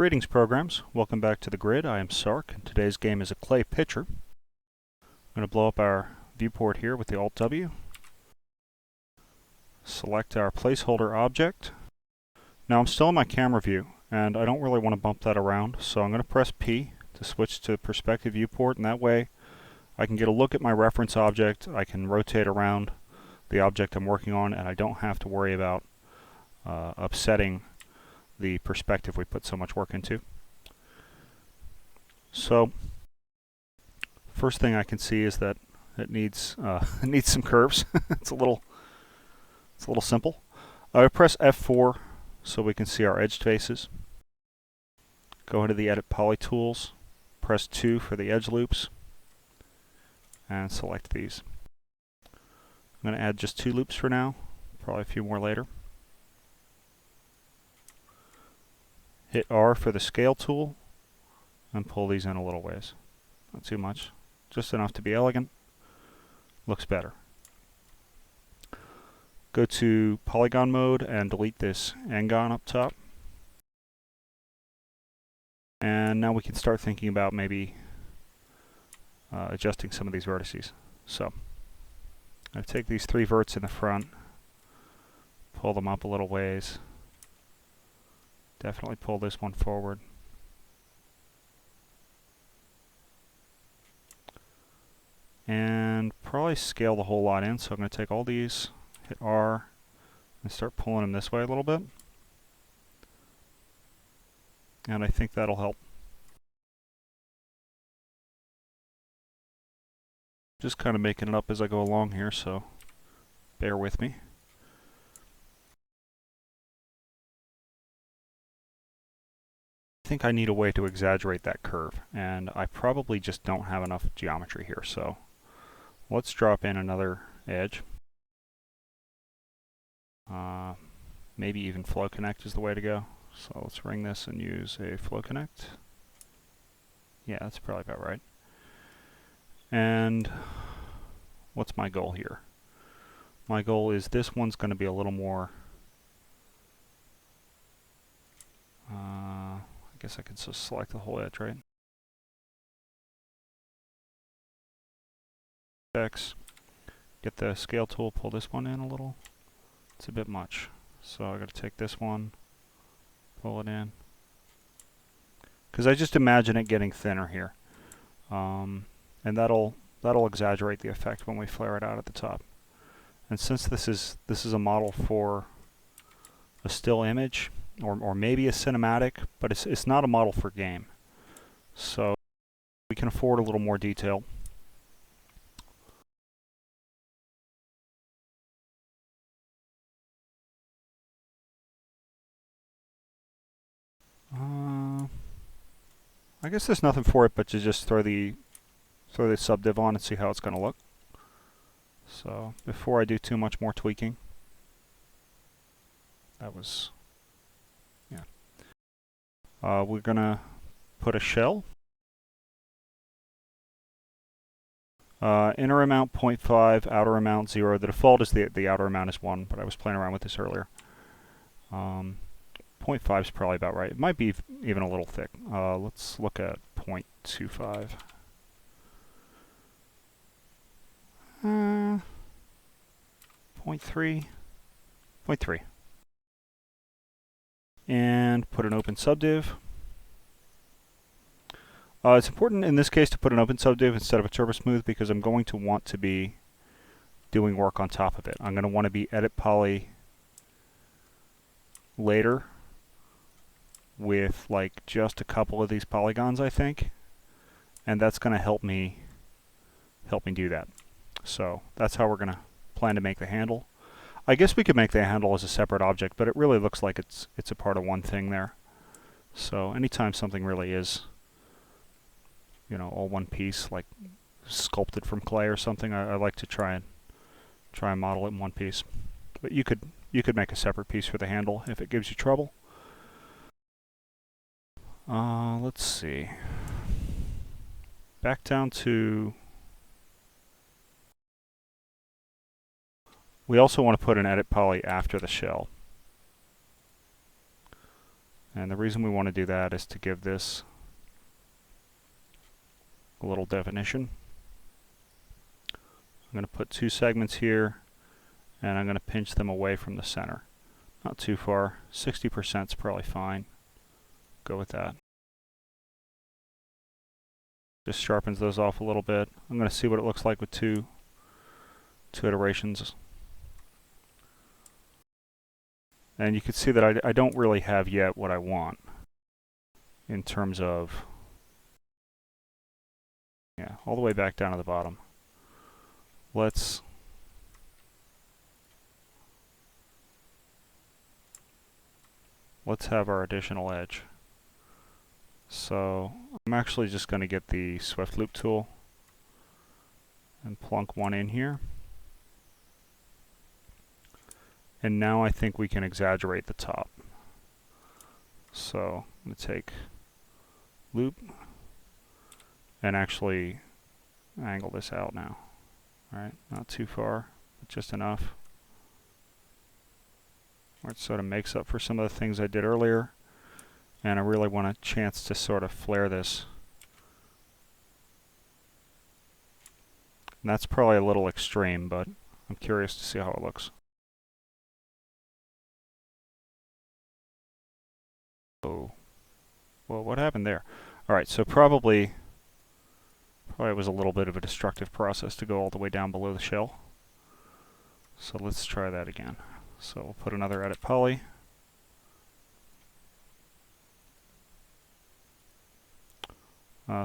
Greetings programs, welcome back to the grid. I am Sark and today's game is a clay pitcher. I'm going to blow up our viewport here with the Alt-W. Select our placeholder object. Now I'm still in my camera view and I don't really want to bump that around, so I'm going to press P to switch to perspective viewport, and that way I can get a look at my reference object. I can rotate around the object I'm working on and I don't have to worry about upsetting the perspective we put so much work into. So first thing I can see is that it needs it needs some curves. it's a little simple. I press F4 so we can see our edge faces. Go into the Edit Poly Tools, press 2 for the edge loops, and select these. I'm going to add just 2 loops for now, probably a few more later. Hit R for the scale tool and pull these in a little ways. Not too much, just enough to be elegant. Looks better. Go to polygon mode and delete this angon up top. And now we can start thinking about maybe adjusting some of these vertices. So I take these 3 verts in the front, pull them up a little ways. Definitely pull this one forward. And probably scale the whole lot in, so I'm going to take all these, hit R, and start pulling them this way a little bit. And I think that'll help. Just kind of making it up as I go along here, so bear with me. I think I need a way to exaggerate that curve, and I probably just don't have enough geometry here, so let's drop in another edge. Maybe even flow connect is the way to go. So let's ring this and use a flow connect. Yeah, that's probably about right. And what's my goal here? My goal is this one's going to be a little more I guess I could just select the whole edge, right? X, get the scale tool, pull this one in a little. It's a bit much, so I got to take this one, pull it in, because I just imagine it getting thinner here, and that'll exaggerate the effect when we flare it out at the top. And since this is a model for a still image, or maybe a cinematic, but it's not a model for game, so we can afford a little more detail. I guess there's nothing for it but to just throw the subdiv on and see how it's going to look. So before I do too much more tweaking, that was, yeah. We're going to put a shell. Inner amount 0.5, outer amount 0. The default is the outer amount is 1, but I was playing around with this earlier. 0.5 is probably about right. It might be even a little thick. Let's look at 0.25. 0.3. And put an Opensubdiv. It's important in this case to put an Opensubdiv instead of a TurboSmooth because I'm going to want to be doing work on top of it. I'm going to want to be edit poly later with like just a couple of these polygons, I think, and that's going to help me do that. So that's how we're going to plan to make the handle. I guess we could make the handle as a separate object, but it really looks like it's a part of one thing there. So anytime something really is, you know, all one piece, like sculpted from clay or something, I like to try and model it in one piece. But you could make a separate piece for the handle if it gives you trouble. Let's see. Back down to... We also want to put an edit poly after the shell. And the reason we want to do that is to give this a little definition. I'm going to put 2 segments here, and I'm going to pinch them away from the center. Not too far. 60% is probably fine. Go with that. Just sharpens those off a little bit. I'm going to see what it looks like with two iterations. And you can see that I don't really have yet what I want in terms of, yeah, all the way back down to the bottom. Let's have our additional edge. So I'm actually just going to get the Swift Loop tool and plunk one in here. And now I think we can exaggerate the top. So I'm going to take loop and actually angle this out now. All right, not too far, but just enough where it sort of makes up for some of the things I did earlier. And I really want a chance to sort of flare this. And that's probably a little extreme, but I'm curious to see how it looks. Oh, well, what happened there? All right, so probably it was a little bit of a destructive process to go all the way down below the shell. So let's try that again. So we'll put another edit poly.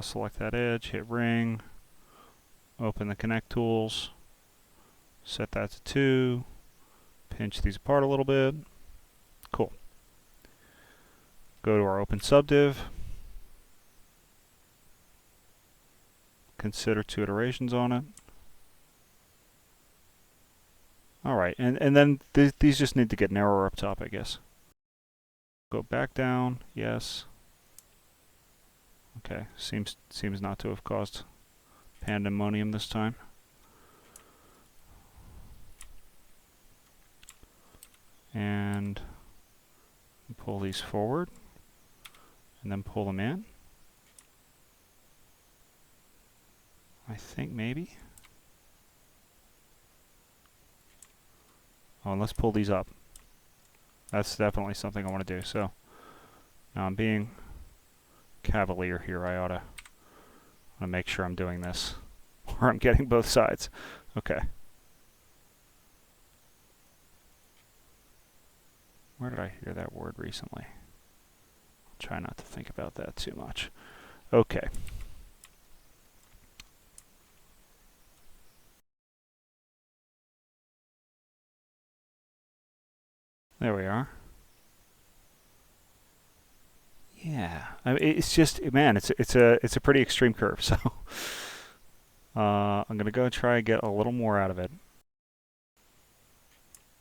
Select that edge, hit ring, open the connect tools, set that to 2, pinch these apart a little bit. Cool. Go to our Opensubdiv. Consider 2 iterations on it. Alright, and then these just need to get narrower up top, I guess. Go back down, yes. Okay, seems not to have caused pandemonium this time. And pull these forward, and then pull them in. I think maybe. Oh, and let's pull these up. That's definitely something I want to do. So now I'm being cavalier here. I ought to make sure I'm doing this, or I'm getting both sides. Okay. Where did I hear that word recently? I'll try not to think about that too much. Okay. There we are. Yeah, I mean, it's just, man, it's a pretty extreme curve. So I'm gonna go try and get a little more out of it.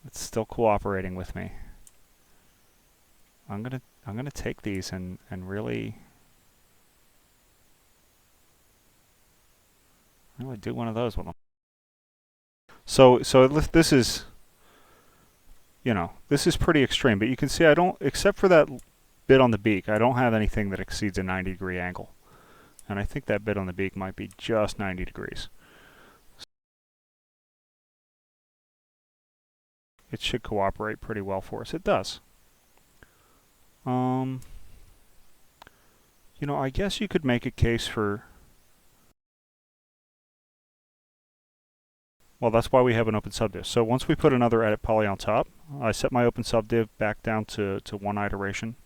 It's still cooperating with me. I'm gonna take these and really do one of those with them. So this is, you know, this is pretty extreme, but you can see I don't, except for that bit on the beak, I don't have anything that exceeds a 90-degree angle. And I think that bit on the beak might be just 90 degrees. It should cooperate pretty well for us. It does. You know, I guess you could make a case for, well, that's why we have an Opensubdiv. So once we put another edit poly on top, I set my Opensubdiv back down to 1 iteration.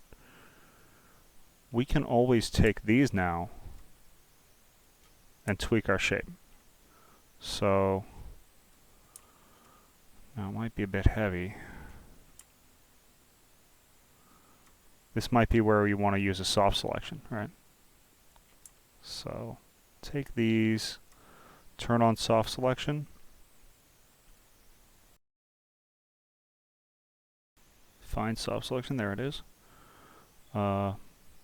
We can always take these now and tweak our shape. So now it might be a bit heavy. This might be where you want to use a soft selection, right? So take these, turn on soft selection. Find soft selection, there it is.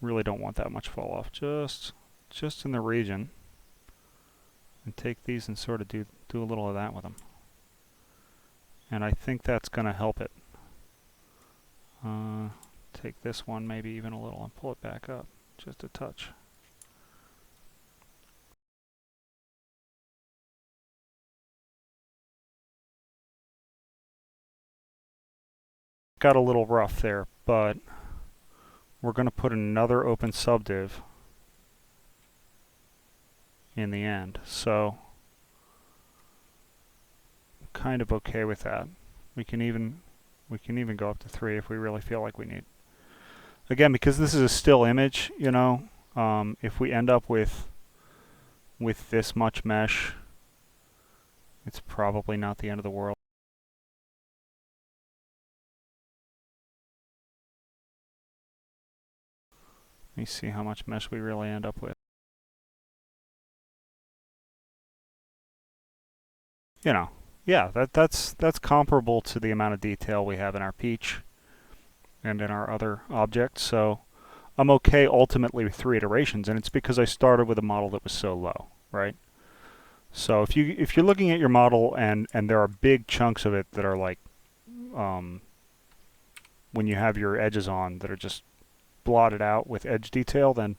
Really don't want that much fall off, just in the region. And take these and sort of do a little of that with them. And I think that's going to help it. take this one maybe even a little and pull it back up just a touch. Got a little rough there, but we're going to put another Opensubdiv in the end, so I'm kind of okay with that. We can even go up to 3 if we really feel like we need. Again, because this is a still image, you know, if we end up with this much mesh, it's probably not the end of the world. Let me see how much mesh we really end up with. You know, yeah, that's comparable to the amount of detail we have in our peach and in our other objects. So I'm okay ultimately with 3 iterations, and it's because I started with a model that was so low, right? So if you're looking at your model and there are big chunks of it that are like when you have your edges on that are just blotted out with edge detail, then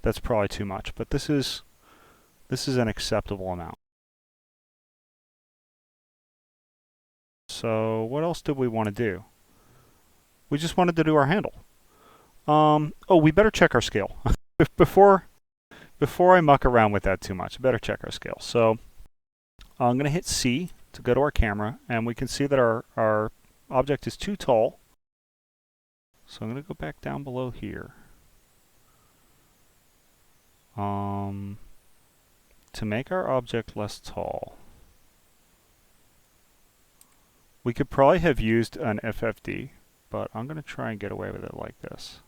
that's probably too much. But this is an acceptable amount. So what else did we want to do? We just wanted to do our handle. Oh, we better check our scale before I muck around with that too much. I better check our scale. So I'm going to hit C to go to our camera, and we can see that our object is too tall. So I'm going to go back down below here. To make our object less tall, we could probably have used an FFD, but I'm going to try and get away with it like this.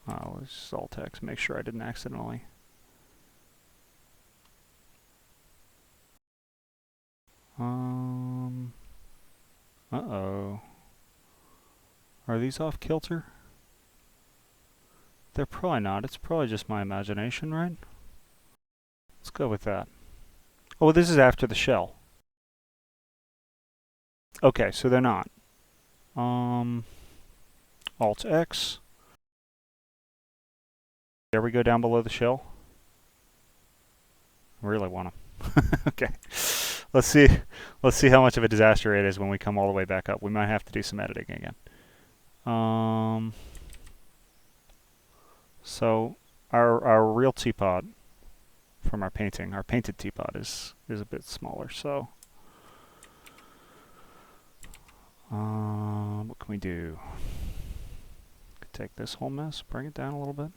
Let's just alt X, make sure I didn't accidentally. Uh-oh. Are these off kilter? They're probably not. It's probably just my imagination, right? Let's go with that. Oh, this is after the shell. Okay, so they're not. Alt X. There we go down below the shell. I really want them. Okay. Let's see how much of a disaster it is when we come all the way back up. We might have to do some editing again. So our real teapot from our painted teapot is a bit smaller. So what can we do? Could take this whole mess, bring it down a little bit.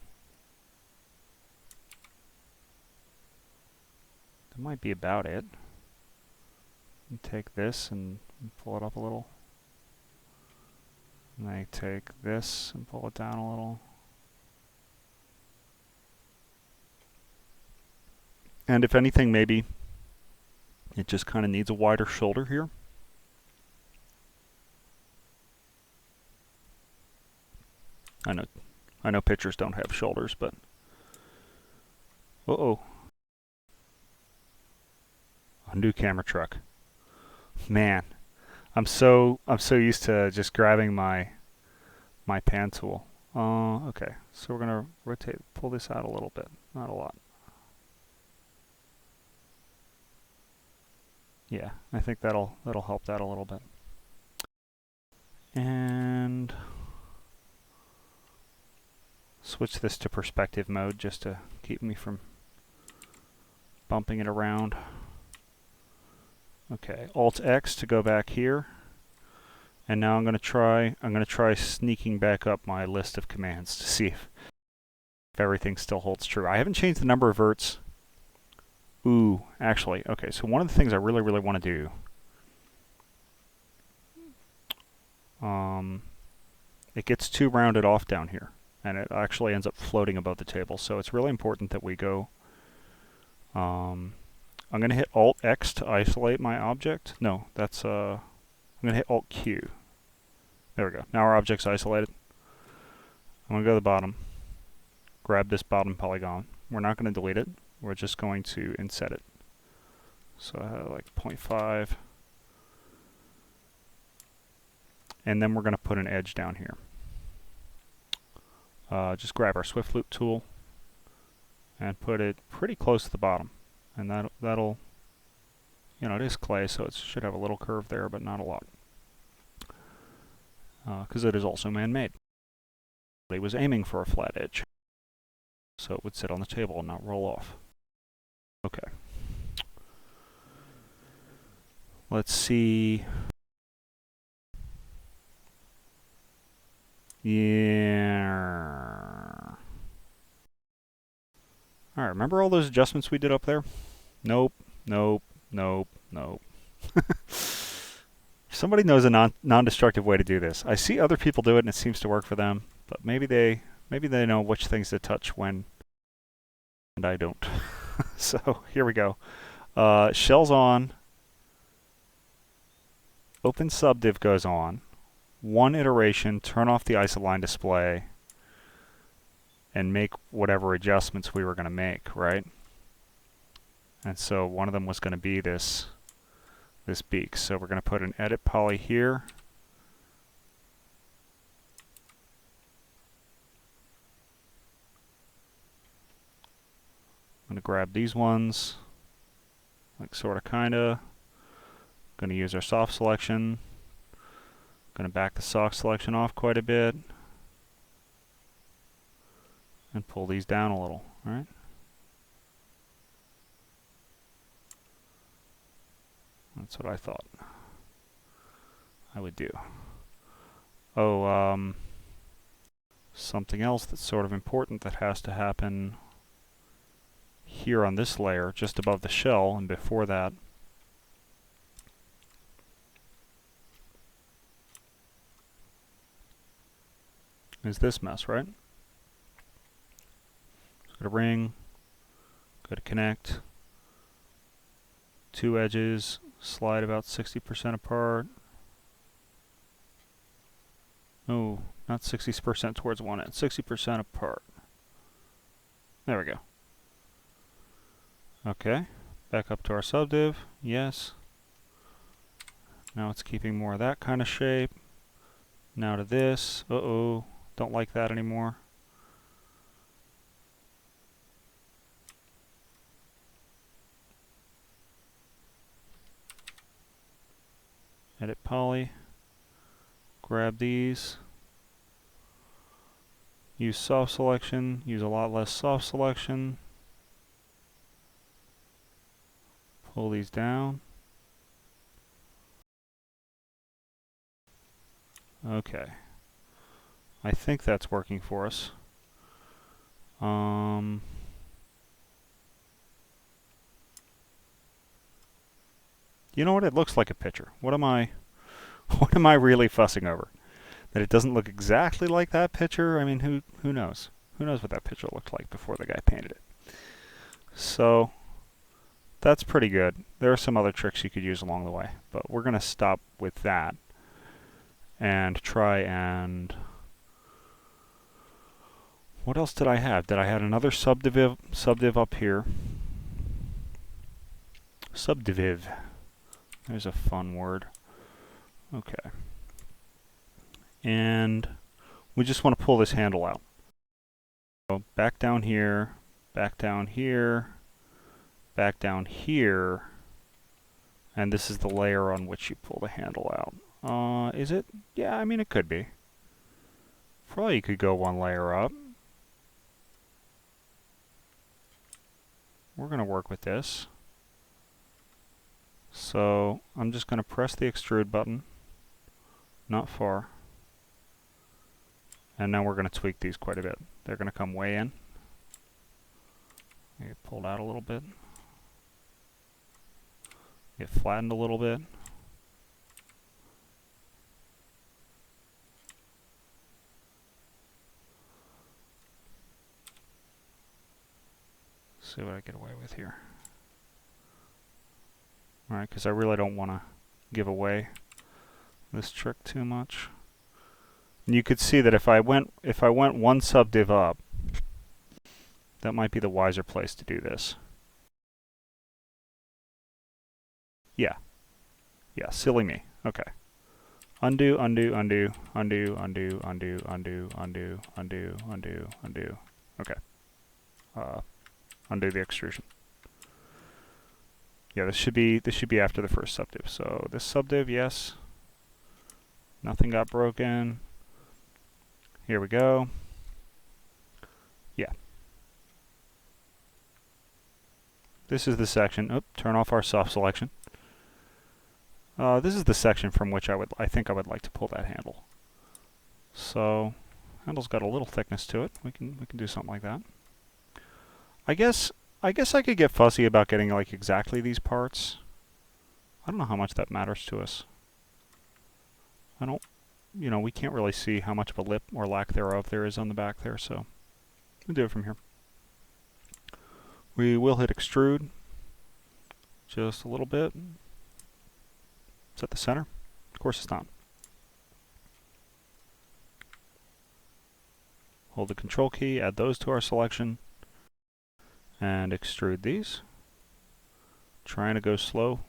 That might be about it. And take this and pull it up a little. And I take this and pull it down a little. And if anything, maybe it just kind of needs a wider shoulder here. I know pictures don't have shoulders, but uh-oh. A new camera truck. Man, I'm so used to just grabbing my pan tool. Okay, so we're gonna pull this out a little bit, not a lot. Yeah, I think that'll help that a little bit. And switch this to perspective mode just to keep me from bumping it around. Okay, Alt X to go back here. And now I'm going to try sneaking back up my list of commands to see if everything still holds true. I haven't changed the number of verts. Ooh, actually, okay, so one of the things I really want to do, it gets too rounded off down here, and it actually ends up floating above the table. So it's really important that we go, I'm going to hit Alt X to isolate my object. No, that's, I'm going to hit Alt Q. There we go. Now our object's isolated. I'm going to go to the bottom, grab this bottom polygon. We're not going to delete it. We're just going to inset it. So I have like 0.5. And then we're going to put an edge down here. Just grab our Swift Loop tool and put it pretty close to the bottom. And that'll, you know, it is clay, so it should have a little curve there, but not a lot. Because it is also man-made. He was aiming for a flat edge, so it would sit on the table and not roll off. Okay. Let's see. Yeah. Alright, remember all those adjustments we did up there? Nope, nope, nope, nope. Somebody knows a non-destructive way to do this. I see other people do it and it seems to work for them, but maybe they know which things to touch when, and I don't. So here we go. Shell's on. Opensubdiv goes on. One iteration, turn off the isoline display, and make whatever adjustments we were going to make, right? And so one of them was going to be this beak. So we're going to put an edit poly here. I'm going to grab these ones, like sort of, kind of. Going to use our soft selection. Going to back the soft selection off quite a bit. And pull these down a little, right? That's what I thought I would do. Oh, something else that's sort of important that has to happen here on this layer, just above the shell, and before that. Is this mess, right? Go to ring, go to connect, two edges, slide about 60% apart. Oh, not 60% towards one end, 60% apart. There we go. Okay, back up to our subdiv, yes. Now it's keeping more of that kind of shape. Now to this, uh-oh, don't like that anymore. Edit poly, grab these, use soft selection, use a lot less soft selection, pull these down. Okay, I think that's working for us. You know what? It looks like a picture. What am I really fussing over? That it doesn't look exactly like that picture? I mean, who knows? Who knows what that picture looked like before the guy painted it? So that's pretty good. There are some other tricks you could use along the way, but we're going to stop with that and try and... What else did I have? Did I have another subdiv up here? Subdiviv. There's a fun word. Okay. And we just want to pull this handle out. So back down here, back down here, back down here, and this is the layer on which you pull the handle out. Is it? Yeah, I mean, it could be. Probably you could go one layer up. We're going to work with this. So I'm just going to press the extrude button, not far. And now we're going to tweak these quite a bit. They're going to come way in. Get pulled out a little bit. Get flattened a little bit. See what I get away with here. Alright, because I really don't want to give away this trick too much. And you could see that if I went one subdiv up, that might be the wiser place to do this. Yeah. Yeah, silly me. Okay. Undo, undo, undo, undo, undo, undo, undo, undo, undo, undo, undo. Okay. Undo the extrusion. Yeah, this should be after the first subdiv. So this subdiv, yes. Nothing got broken. Here we go. Yeah. This is the section. Oh, turn off our soft selection. This is the section from which I think I would like to pull that handle. So, handle's got a little thickness to it. We can do something like that. I guess I could get fussy about getting like exactly these parts. I don't know how much that matters to us. We can't really see how much of a lip or lack thereof there is on the back there, so we'll do it from here. We will hit extrude just a little bit. Is that the center? Of course it's not. Hold the control key, add those to our selection, and extrude these. Trying to go slow.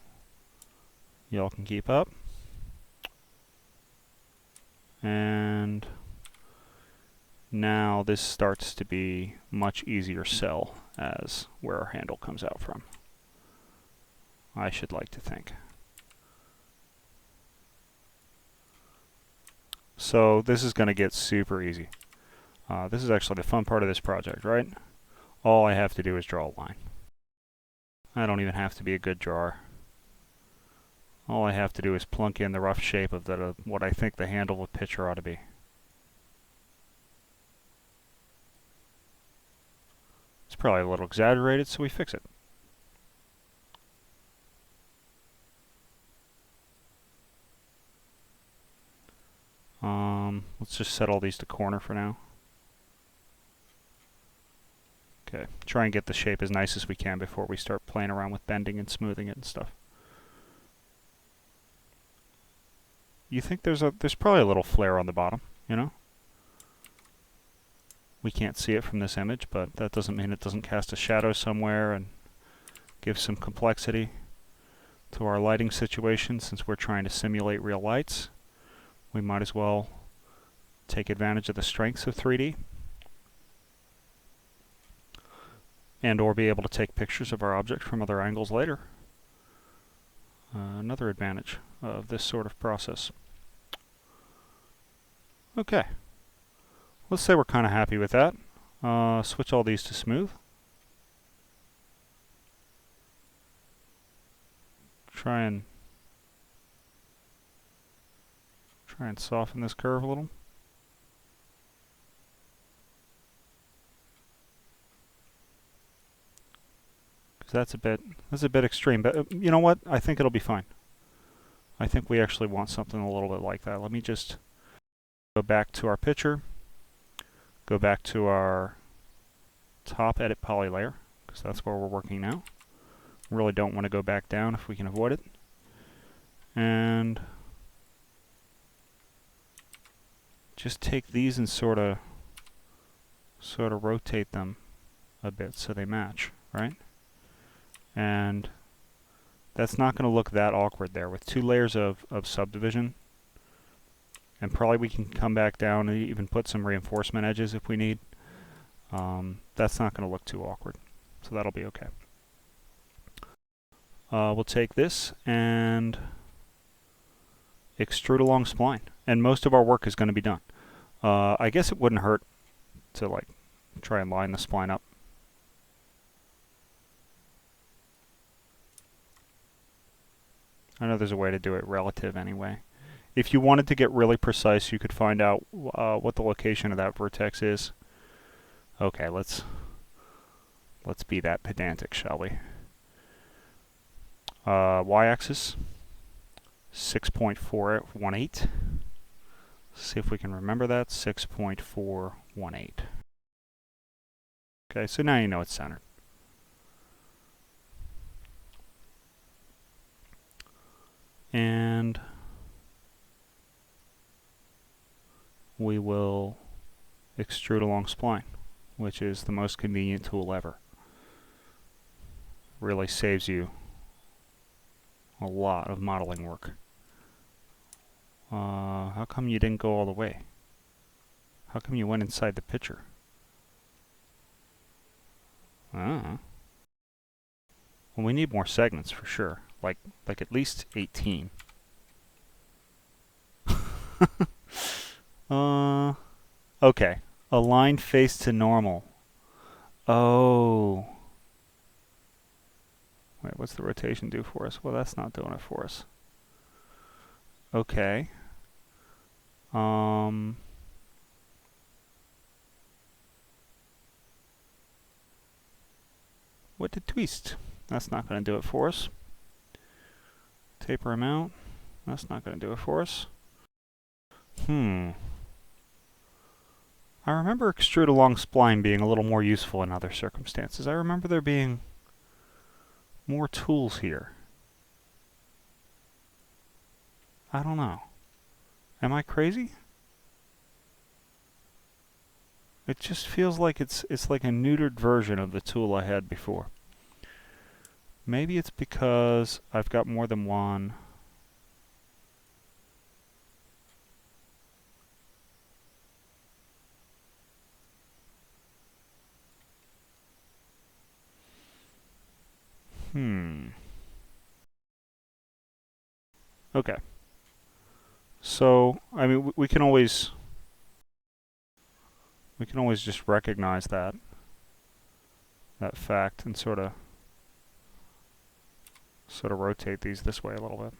Y'all can keep up. And now this starts to be much easier sell as where our handle comes out from. I should like to think. So this is going to get super easy. This is actually the fun part of this project, right? All I have to do is draw a line. I don't even have to be a good drawer. All I have to do is plunk in the rough shape of what I think the handle of the picture ought to be. It's probably a little exaggerated, so we fix it. Let's just set all these to corner for now. Okay, try and get the shape as nice as we can before we start playing around with bending and smoothing it and stuff. You think there's probably a little flare on the bottom, you know? We can't see it from this image, but that doesn't mean it doesn't cast a shadow somewhere and give some complexity to our lighting situation. Since we're trying to simulate real lights, we might as well take advantage of the strengths of 3D and or be able to take pictures of our object from other angles later. Another advantage of this sort of process. Okay, let's say we're kind of happy with that. Switch all these to smooth. Try and soften this curve a little. That's a bit extreme, but you know what? I think it'll be fine. I think we actually want something a little bit like that. Let me just go back to our picture, go back to our top edit poly layer, because that's where we're working now. Really don't want to go back down if we can avoid it. And just take these and sort of rotate them a bit so they match, right? And that's not going to look that awkward there with 2 layers of subdivision. And probably we can come back down and even put some reinforcement edges if we need. That's not going to look too awkward, so that'll be okay. We'll take this and extrude along spline, and most of our work is going to be done. I guess it wouldn't hurt to like try and line the spline up. I know there's a way to do it relative anyway. If you wanted to get really precise, you could find out what the location of that vertex is. Okay, let's be that pedantic, shall we? Y-axis 6.418. See if we can remember that. 6.418. Okay, so now you know it's centered. And we will extrude along spline, which is the most convenient tool ever. Really saves you A lot of modeling work. How come you didn't go all the way? How come you went inside the picture? Ah. Well, we need more segments for sure. Like at least 18. Okay. Align face to normal. Oh. Wait, what's the rotation do for us? Well, that's not doing it for us. Okay. What did twist? That's not going to do it for us. Taper him out. That's not going to do it for us. I remember extrude along spline being a little more useful in other circumstances. I remember there being more tools here. I don't know. Am I crazy? It just feels like it's like a neutered version of the tool I had before. Maybe it's because I've got more than one. Okay. So, I mean, we can always just recognize that fact and sort of rotate these this way a little bit.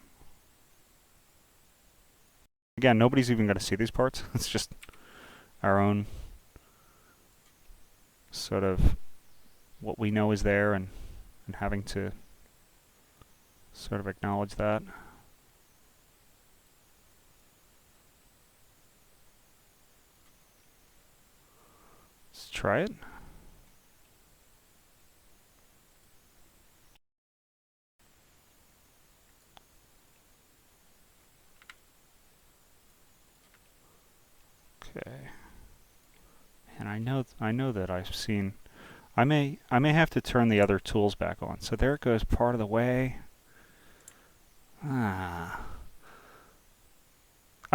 Again, nobody's even going to see these parts. It's just our own sort of what we know is there and having to sort of acknowledge that. Let's try it. Okay. And I know that I've seen. I may have to turn the other tools back on. So there it goes, part of the way. I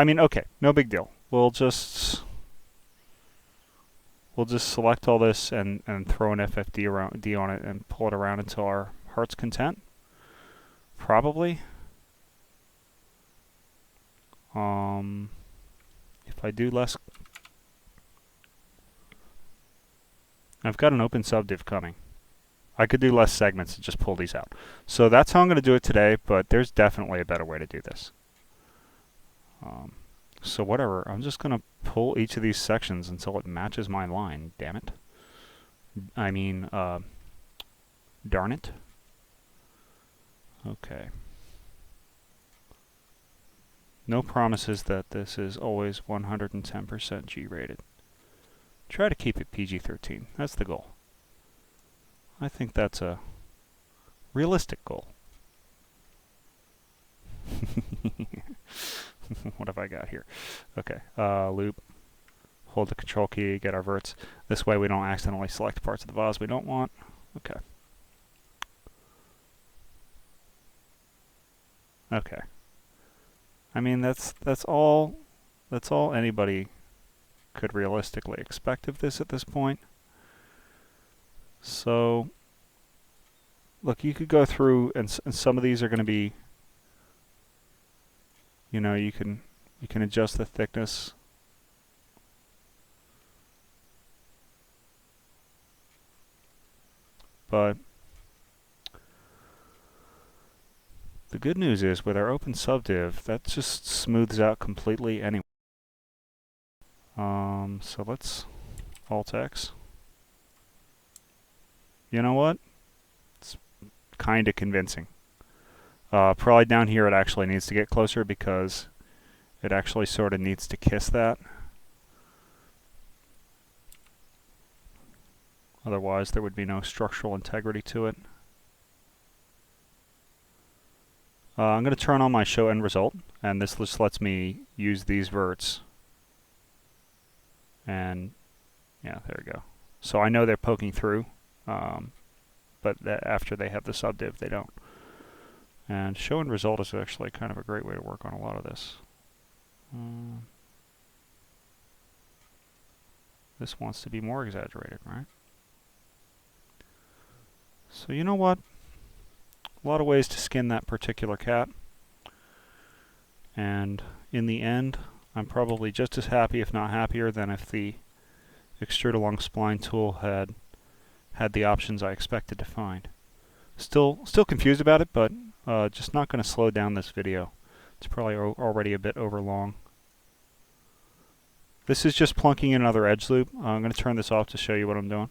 mean, okay, no big deal. We'll just select all this and throw an FFD on it and pull it around until our heart's content. Probably. If I do less, I've got an Opensubdiv coming. I could do less segments and just pull these out. So that's how I'm going to do it today, but there's definitely a better way to do this. So whatever, I'm just going to pull each of these sections until it matches my line, damn it. I mean, darn it. Okay. No promises that this is always 110% G-rated. Try to keep it PG-13. That's the goal. I think that's a realistic goal. What have I got here? Okay, loop. Hold the control key, get our verts. This way we don't accidentally select parts of the vase we don't want. Okay. Okay. I mean, that's all anybody could realistically expect of this at this point. So, look, you could go through, and some of these are going to be, you know, you can adjust the thickness. But the good news is with our Opensubdiv, that just smooths out completely anyway. So let's Alt-X. You know what? It's kind of convincing. Probably down here it actually needs to get closer because it actually sort of needs to kiss that. Otherwise there would be no structural integrity to it. I'm going to turn on my show end result, and this just lets me use these verts. And yeah, there we go. So I know they're poking through, but after they have the subdiv, they don't. And show and result is actually kind of a great way to work on a lot of this. This wants to be more exaggerated, right? So you know what? A lot of ways to skin that particular cat. And in the end, I'm probably just as happy, if not happier, than if the extrude along spline tool had the options I expected to find. Still confused about it, but just not going to slow down this video. It's probably already a bit over long. This is just plunking in another edge loop. I'm going to turn this off to show you what I'm doing.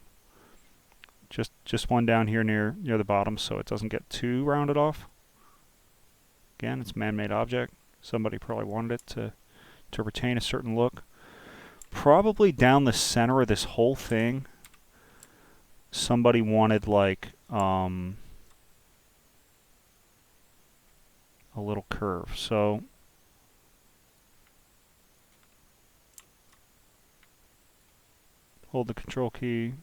Just one down here near the bottom so it doesn't get too rounded off. Again, it's a man-made object. Somebody probably wanted it to retain a certain look. Probably down the center of this whole thing, somebody wanted like a little curve. So hold the control key.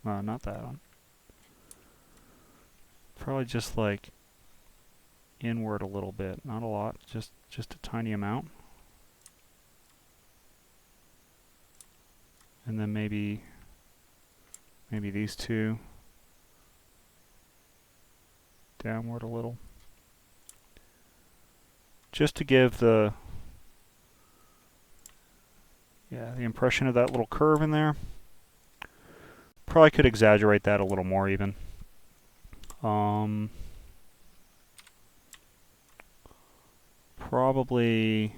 Not that one. Probably just like inward a little bit, not a lot, just a tiny amount. And then maybe these two downward a little. Just to give the impression of that little curve in there. Probably could exaggerate that a little more even. Probably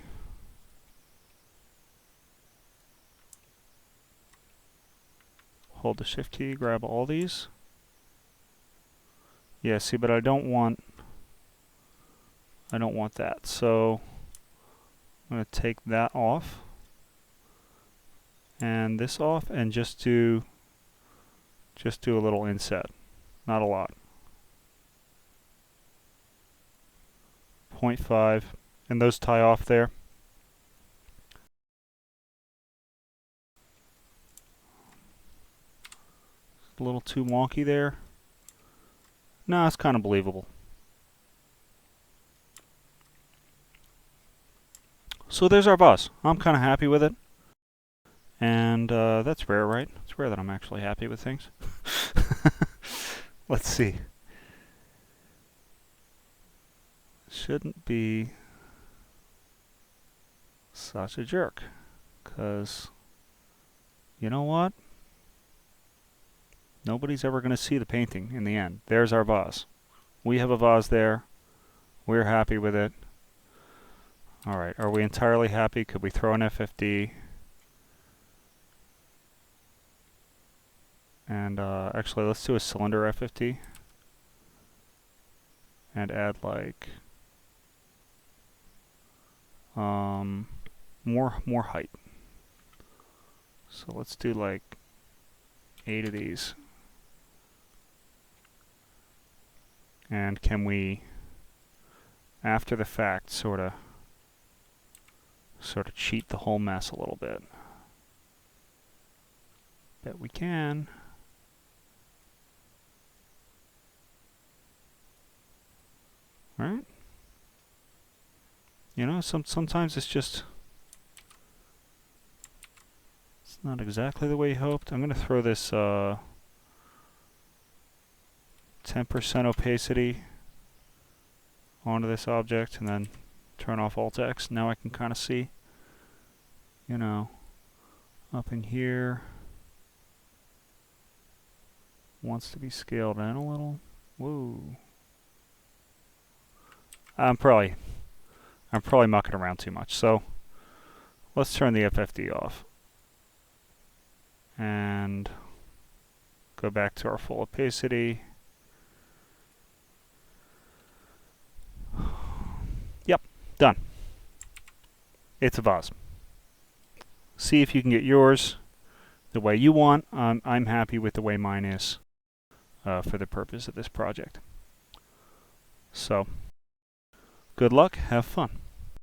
hold the shift key, grab all these. Yeah, see, but I don't want that. So I'm going to take that off and this off and just do a little inset, not a lot. 0.5, and those tie off there. A little too wonky there. No, it's kind of believable. So there's our vase. I'm kind of happy with it. And that's rare, right? It's rare that I'm actually happy with things. Let's see. Shouldn't be such a jerk. Because, you know what? Nobody's ever going to see the painting in the end. There's our vase. We have a vase there. We're happy with it. Alright, are we entirely happy? Could we throw an FFD? And actually, let's do a cylinder FFD. And add like more height. So let's do like 8 of these. And can we, after the fact, sort of cheat the whole mess a little bit? Bet we can. Right? You know, sometimes it's just, it's not exactly the way you hoped. I'm going to throw this 10% opacity onto this object and then turn off Alt X. Now I can kind of see, you know, up in here wants to be scaled in a little. Whoa. I'm probably mucking around too much. So let's turn the FFD off and go back to our full opacity. Yep, done. It's a vase. See if you can get yours the way you want. I'm happy with the way mine is for the purpose of this project. So, good luck, have fun.